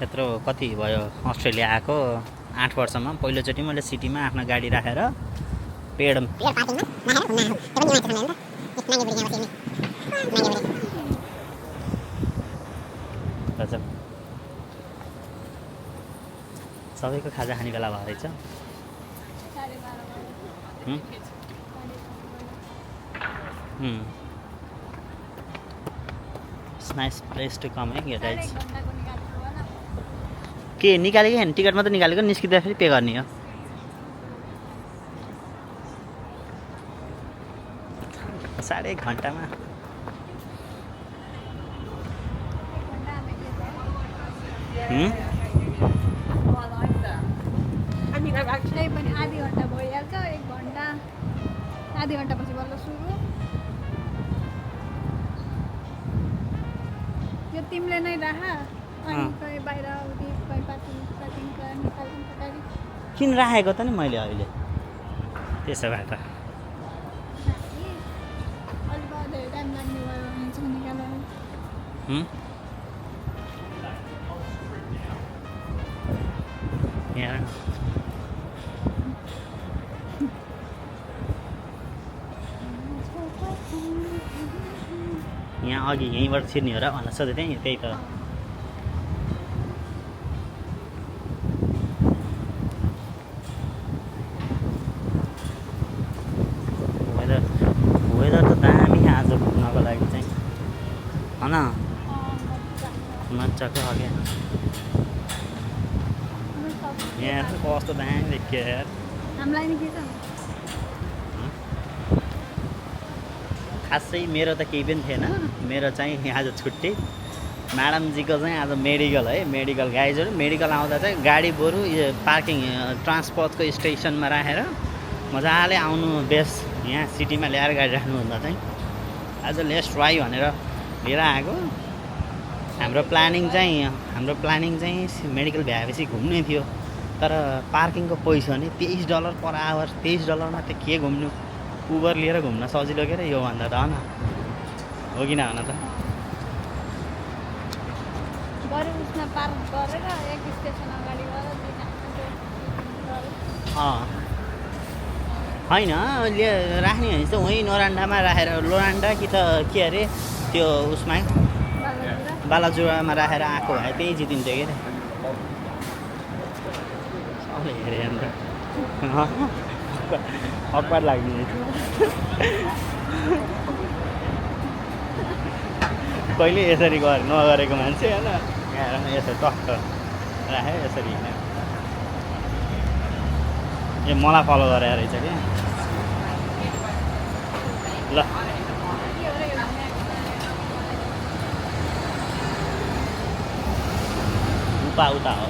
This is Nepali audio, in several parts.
यत्रो कति भयो अस्ट्रेलिया आएको 8 वर्षमा पहिलोचोटि मैले सिटीमा आफ्नो गाडी राखेर पेड गजब सबैको खाजा खाने बेला भयो रहेछ नाइस प्लेस टु कम है गाइज के निकालेको होइन टिकट मात्रै निकालेको निस्किँदा फेरि पे गर्ने हो साढे घन्टामा आधी घन्टा भइहाल्छ 1 घन्टा आधी घन्टापछि बल्ल सुरु यो तिमीले नै राख अनि कहीँ बाहिर उठी कहीँ पार्किङ निकाल्नु पछाडि किन राखेको त नि मैले अहिले त्यसो भए त अलि धेरै टाइम लाग्ने भयो भने चाहिँ निकाल्नु यहाँ अघि यहीँबाट छिर्ने हो र भनेर सोधेँ त्यही त वेदर त दामी आज घुम्नको लागि चाहिँ होइन मजाको अघि यहाँ चाहिँ कस्तो दामी देखियो यार हामीलाई नि के छ खासै मेरो त केही पनि थिएन मेरो चाहिँ आज छुट्टी म्याडमजीको चाहिँ आज मेडिकल है मेडिकल गाइजहरू मेडिकल आउँदा चाहिँ गाडी बरु यो पार्किङ ट्रान्सपोर्टको स्टेसनमा राखेर मजाले आउनु बेस्ट यहाँ सिटीमा ल्याएर गाडी राख्नुभन्दा चाहिँ आज लेट्स ट्राई भनेर लिएर आएको हाम्रो प्लानिङ चाहिँ मेडिकल भ्याएपछि घुम्ने थियो तर पार्किङको पैसा नि $23 पर आवर $23 त्यो के घुम्नु उबर लिएर घुम्न सजिलो के यो भन्दा त होइन हो कि नभन त होइन राख्ने भने चाहिँ वहीँ नोरान्डामा राखेर लोरान्डा कि त के अरे त्यो उसमा बालाजुरामा राखेर आएको भए त्यही जितिन्थ्यो के अरे हेरेँ अन्त अक्वार लाग्ने कहिले यसरी नगरेको मान्छे होइन यहाँ यसरी टक्क राखेँ यसरी होइन ए मलाई फलो गरेर रहेछ क्या ल उता हो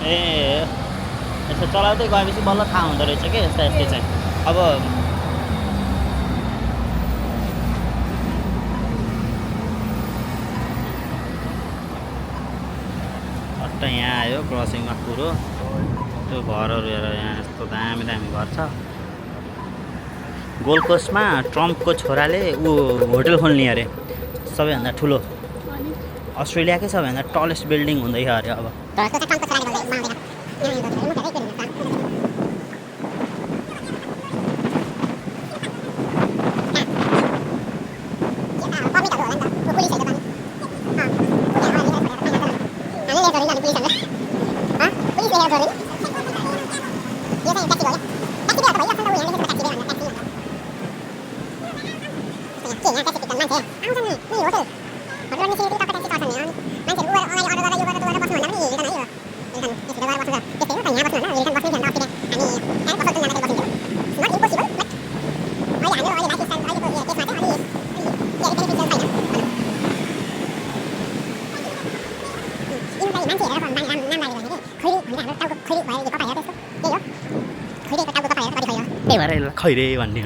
ए यसो चलाउँदै गएपछि बल्ल थाहा हुँदो रहेछ क्या यस्ता यस्तै चाहिँ अब अट्ट यहाँ आयो क्रसिङमा कुरो त्यो घरहरू हेर यहाँ यस्तो दामी दामी घर छ गोल्ड कोस्टमा ट्रम्पको छोराले होटल खोल्ने अरे सबैभन्दा ठुलो अस्ट्रेलियाकै सबैभन्दा टलेस्ट बिल्डिङ हुँदैछ अरे अब खैरे भन्ने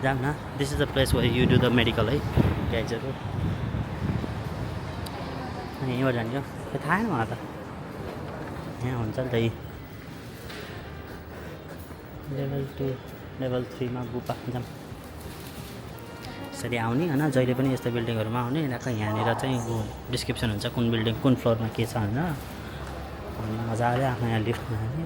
जाऊँ न this is the place where you do the medical है गाइजहरू यहीँबाट जान्छ थाहा छैन मलाई त यहाँ हुन्छ नि त यी लेभल 2 लेभल 3 मा गुफा जाम यसरी आउने होइन जहिले पनि यस्तो बिल्डिङहरूमा आउने यिनीहरूको यहाँनिर चाहिँ डिस्क्रिप्सन हुन्छ कुन बिल्डिङ कुन फ्लोरमा के छ होइन अनि मजाले आफ्नो यहाँ लिफ्टमा हाल्ने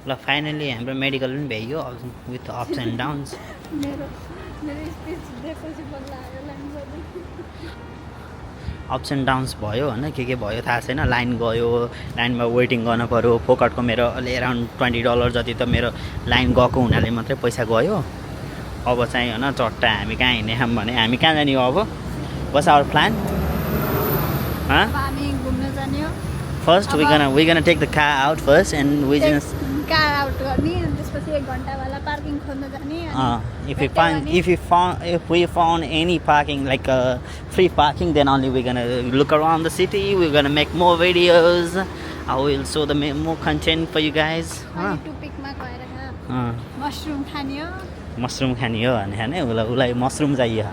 ल फाइनली हाम्रो मेडिकल पनि भ्याइयो विथ अप्स एन्ड डाउन्स मेरो स्पिच दिएपछि बल्ल आयो लाइन गर्दै अप्स एन्ड डाउन्स भयो होइन के भयो थाहा छैन लाइन गयो लाइनमा वेटिङ गर्नु पऱ्यो फोकटको मेरो अलि एराउन्ड $20 जति त मेरो लाइन गएको हुनाले मात्रै पैसा गयो अब चाहिँ होइन चट्टा हामी कहाँ हिँड्ने भने हामी कहाँ जाने हो अब वाट्स आवर प्लान हामी घुम्न जाने हो first we gonna take the car out first and we just car out गर्ने अनि त्यसपछि 1 घण्टावाला पार्किङ खोज्न जाने if we found any parking like free parking then only we're gonna look around the city, we're gonna make more videos, I will show the more content for you guys. टुपिकमा गएर मशरुम खाने हो मशरुम खाने हो भने हैन उसलाई मशरुम चाहियो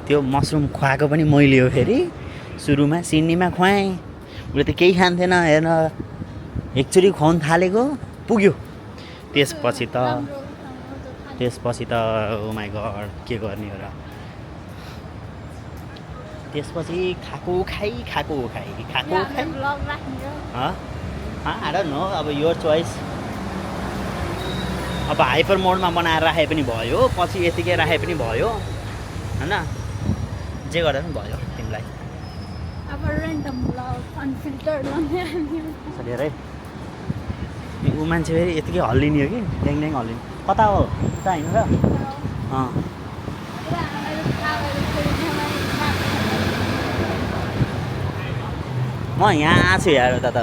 त्यो मशरुम खुवाएको पनि मैले हो फेरि सुरुमा सिडनीमा खुवाएँ उसले त केही खान्थेन हेर्न एकचोटि खुवाउन थालेको पुग्यो त्यसपछि त ओ माई गड के गर्ने हो र त्यसपछि खाएको खाइ I don't know अब योर चोइस अब हाइपर मोडमा बनाएर राखे पनि भयो पछि यतिकै राखे पनि भयो हैन जे गर्दा पनि भयो तिमीलाई अब र्यान्डम ब्लग अनफिल्टर्ड धेरै ऊ मान्छे फेरि यतिकै हल्लिने हो कि ड्याङ हल्लिने कता हो उता होइन र म यहाँ आएको छु यार उता त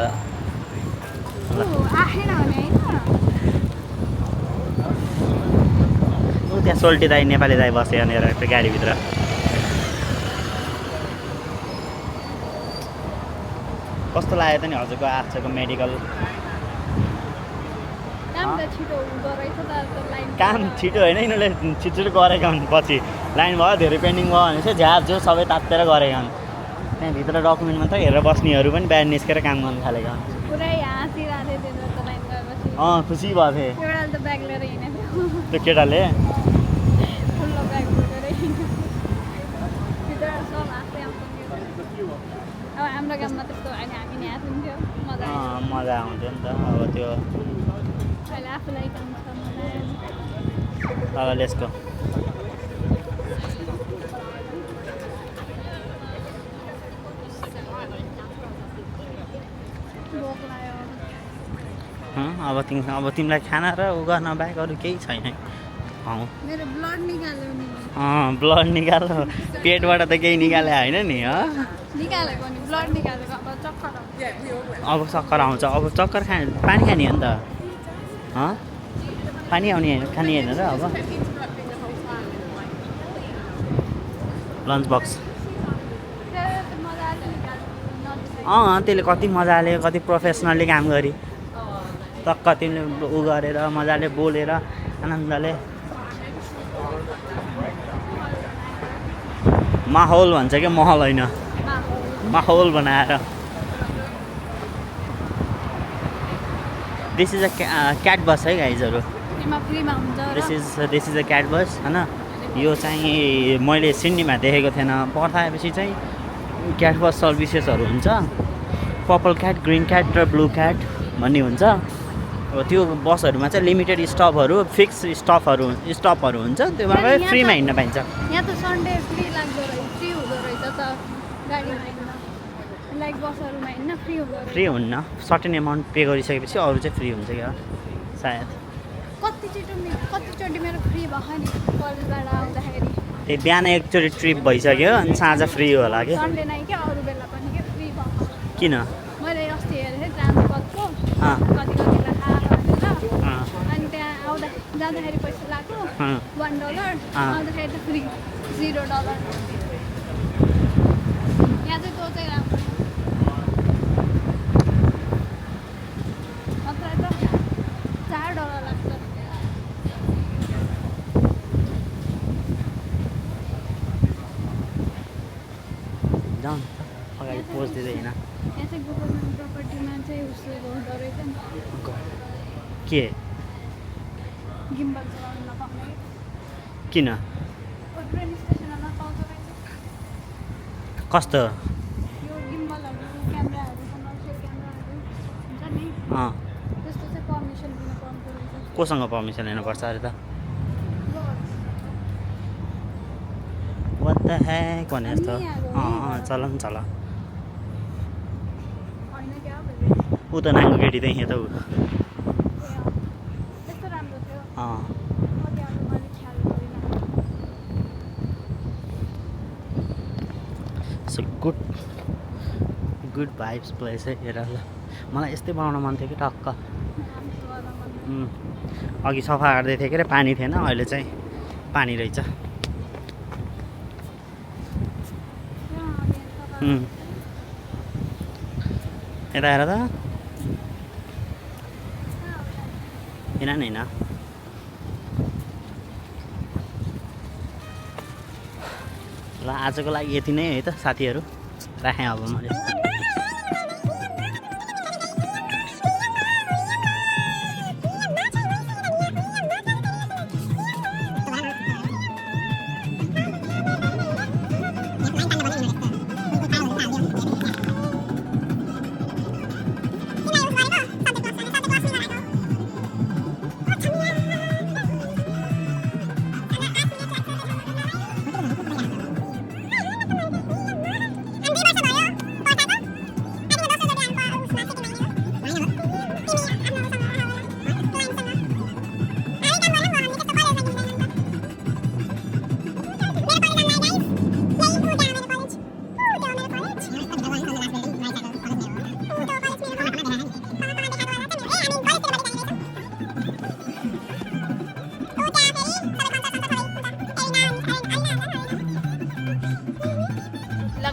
त्यहाँ सोल्टी दाई नेपाली दाई बस्यो यहाँनिर त्यो गाडीभित्र कस्तो लाग्यो त नि हजुरको आजको मेडिकल काम छिटो होइन यिनीहरूले छिटो गरेका हुन् पछि लाइन भयो धेरै पेन्डिङ भयो भने चाहिँ झ्याप जो सबै तातेर गरेका हुन् त्यहाँभित्र डकुमेन्ट मात्रै हेरेर बस्नेहरू पनि बिहान निस्केर काम गर्न थालेका हुन् खुसी भएको थिएँ त्यो केटाले हाम्रो गाउँमा त्यस्तो होइन हामी यहाँ हुन्थ्यो मजा आउँथ्यो नि त अब त्यो अहिले आफूलाई काम छ अब लेट्स गो अब तिमीलाई खाना र उ गर्न बाहेक अरू केही छैन मेरो ब्लड निकाल्यो नि ब्लड निकाल्यो पेटबाट त केही निकाले होइन नि निकालेको नि ब्लड निकालेको अब चक्कर आउँछ अब चक्कर पानी खाने हो नि त पानी आउने खाने होइन र अब लन्च बक्स त्यसले कति मजाले कति प्रोफेसनली काम गरी टक्क तिमीले उ गरेर मजाले बोलेर आनन्दले माहौल भन्छ क्या महल होइन माहौल बनाएर दिस इज अ क्याट बस है गाइजहरू दिस इज अ क्याट बस होइन यो चाहिँ मैले सिडनीमा देखेको थिएन पर्थ आएपछि चाहिँ क्याट बस सर्भिसेसहरू हुन्छ पर्पल क्याट ग्रिन क्याट र ब्लू क्याट भन्ने हुन्छ अब त्यो बसहरूमा चाहिँ लिमिटेड स्टपहरू फिक्स स्टपहरू हुन्छ त्योमा फ्रीमा हिँड्न पाइन्छ यहाँ त सन्डे फ्री लाग्दो रहेछ फ्री हुँदो रहेछ त गाडीमा हिँड्न लाइक बसहरूमा हिँड्न फ्री हुन्न सर्टेन एमाउन्ट पे गरिसकेपछि अरू चाहिँ फ्री हुन्छ क्या सायद कतिचोटि मेरो फ्री भयो नि कलेजबाट आउँदाखेरि त्यही बिहान एकचोटि ट्रिप भइसक्यो अनि साँझ फ्री होला कि सन्डे नै क्या अरू बेला पनि के फ्री भयो किन मैले अस्ति हेरेको थिएँ ट्रान्सपोर्टको कति राखा अनि त्यहाँ जाँदाखेरि पैसा लाग्यो $1 आउँदाखेरि त फ्री $0 यहाँ चाहिँ त्यो चाहिँ राम्रो नत्र त $4 लाग्छ जाउँ न अगाडि पोज दिँदै होइन यहाँ चाहिँ गभर्मेन्ट प्रपर्टीमा चाहिँ उसले हुँदो रहेछ नि के गिम्बल चलाउन नपाउने किन ट्रेन स्टेसनमा नपाउँदो रहेछ कस्तो यो गिम्बलहरू क्यामेराहरू कमर्सियल क्यामेराहरू हुन्छ नि त्यस्तो चाहिँ पर्मिसन लिनु पाउँदो रहेछ कोसँग पर्मिसन लिनुपर्छ अरे त वाट द हेक भने जस्तो चल न चल होइन क्या ऊ त नाङ्गो केटी त्यही त ऊ त्यस्तो राम्रो थियो अँ कति अब मैले ख्याल गरिनँ सो गुड भाइब्स प्लेस है हेर ल मलाई यस्तै बनाउन मन थियो कि टक्क अघि सफा गर्दै थियो के अरे पानी थिएन अहिले चाहिँ पानी रहेछ यता हेर त होइन होइन ल आजको लागि यति नै है त साथीहरू राखेँ अब मैले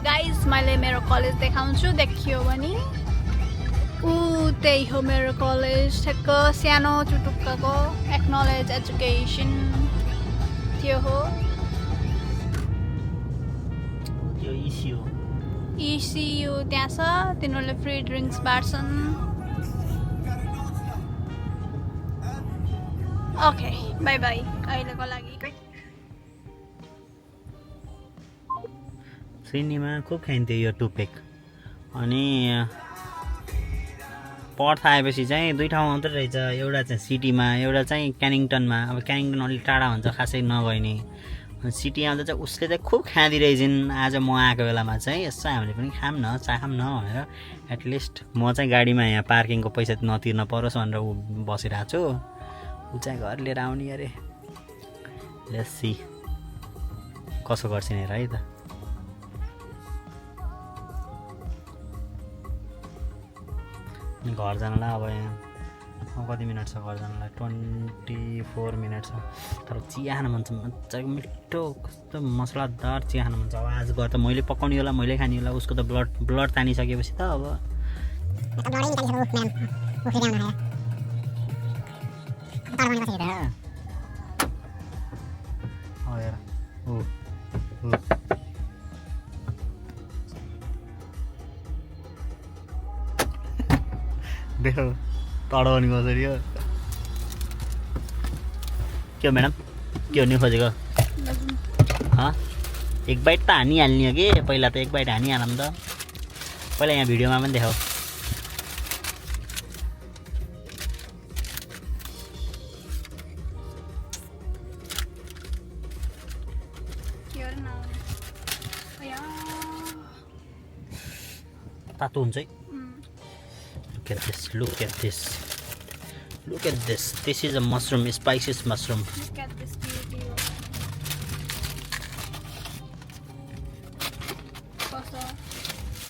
गाइस मैले मेरो कलेज देखाउँछु देखियो भने ऊ त्यही हो मेरो कलेज ठ्याक्क सानो चुटुक्कको एक्नोलेज एजुकेसन त्यो हो यो ECU त्यहाँ छ तिनीहरूले फ्री ड्रिङ्क्स बाँड्छन् ओके बाई बाई अहिलेको लागि सिनेमा खुब खाइन्थ्यो यो टुपेक अनि पर्थ आएपछि चाहिँ दुई ठाउँ मात्रै रहेछ एउटा चाहिँ सिटीमा एउटा चाहिँ क्यानिङटनमा अब क्यानिङटन अलिक टाढा हुन्छ खासै नगइने सिटी आउँदा चाहिँ उसले चाहिँ खुब खाँदिरहेछन् आज म आएको बेलामा चाहिँ यसो हामीले पनि खाऊँ न चाखौँ न भनेर एटलिस्ट म चाहिँ गाडीमा यहाँ पार्किङको पैसा नतिर्न परोस् भनेर ऊ बसिरहेको छु ऊ चाहिँ घर लिएर आउने अरे लेट्स सी कसो गर्छिन् हेर है त घर जानलाई अब यहाँ कति मिनट छ घर जानलाई 24 मिनट छ तर चिया खान मन छ मजाको मिठो कस्तो मसलादार चिया खान मन छ अब आज गएर त मैले पकाउने होला मैले खाने होला उसको त ब्लड तानिसकेपछि त अब देखो टाढो पनि कसरी हो के म्याडम के हुने खोजेको एक बाइट त हानिहाल्ने हो कि पहिला त एक बाइट हानिहालौँ त पहिला यहाँ भिडियोमा पनि देखाऊ तातो हुन्छ है Look at this, look at this. Look at this. This is a mushroom, spices mushroom. Look at this beauty.